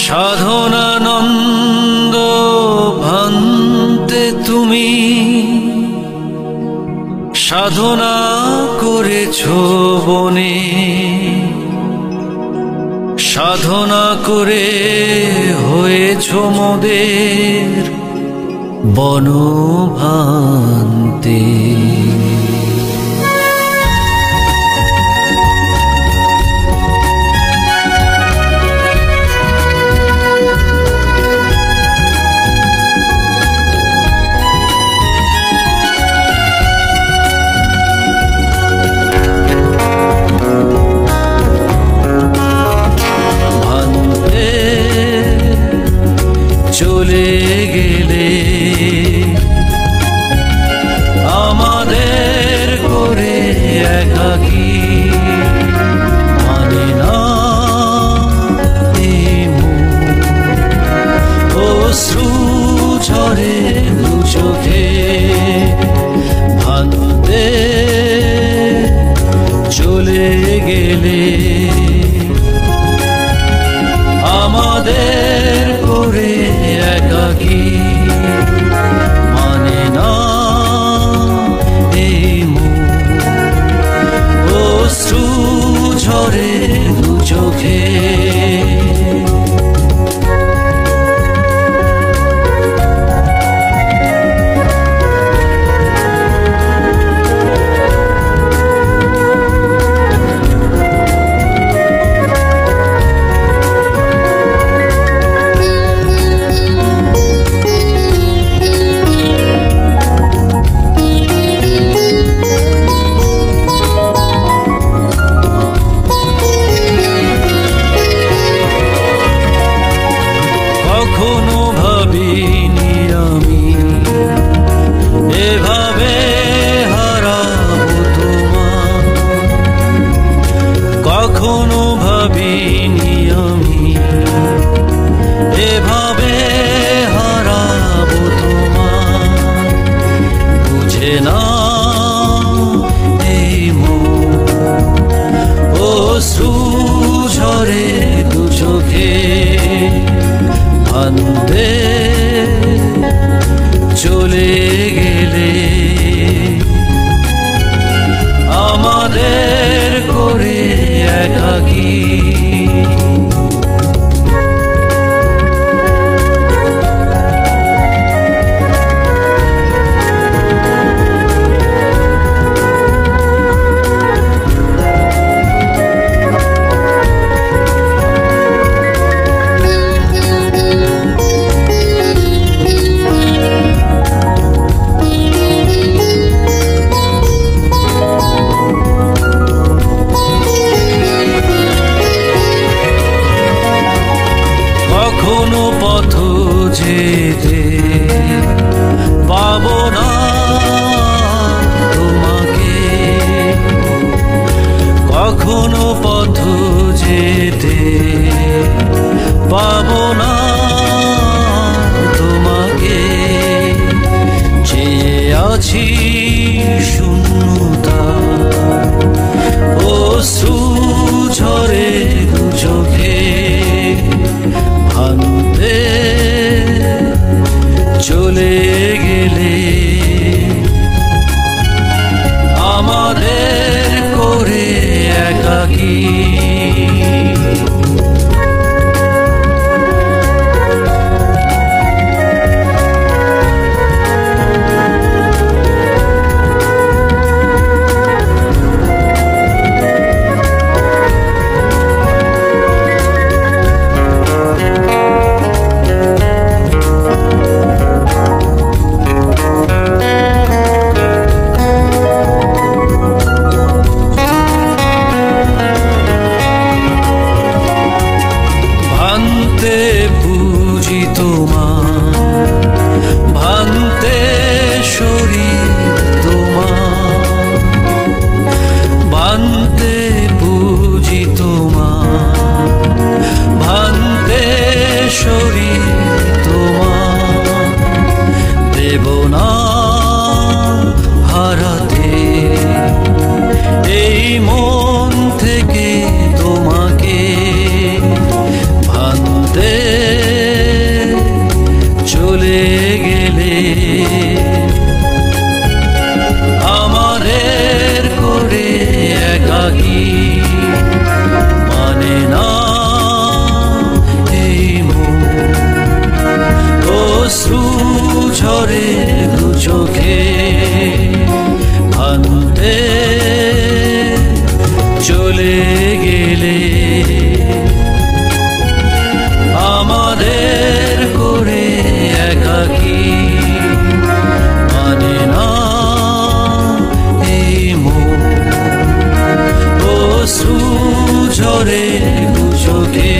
সাধনানন্দ ভান্তে তুমি সাধনা করেছ বনে, সাধনা করে হয়েছ মোদের বনভান্তে। চলে গেলে আমাদের করে একাকী, মানে না অশ্রু ঝরে দু চোখে, ভান্তে চলে গেলে আমাদের করে একাকী, মানে না এই অশ্রু ঝরে দু চোখে। কখনো ভাবিনি আমি এভাবে হারাবো তোমার, কখনো ভাবিনি আমি এভাবে হারাবো তোমার। বুঝে না এই অশ্রু ঝরে দু চোখে, ভান্তে চলে গেলে আমাদের করে একাকী। কখনো পথ যেতে পাবো না তোমাকে, কখনো পথ যেতে পাবো না তোমাকে। চেয়ে আছি শূন্যতা অশ্রু ঝরে দু চোখে, ভান্তে চলে গেলে আমাদের করে একাকী। ভুলে গেলে আমাদের করে একাকী মানে না এই মন অশ্রু ঝরে দু চোখে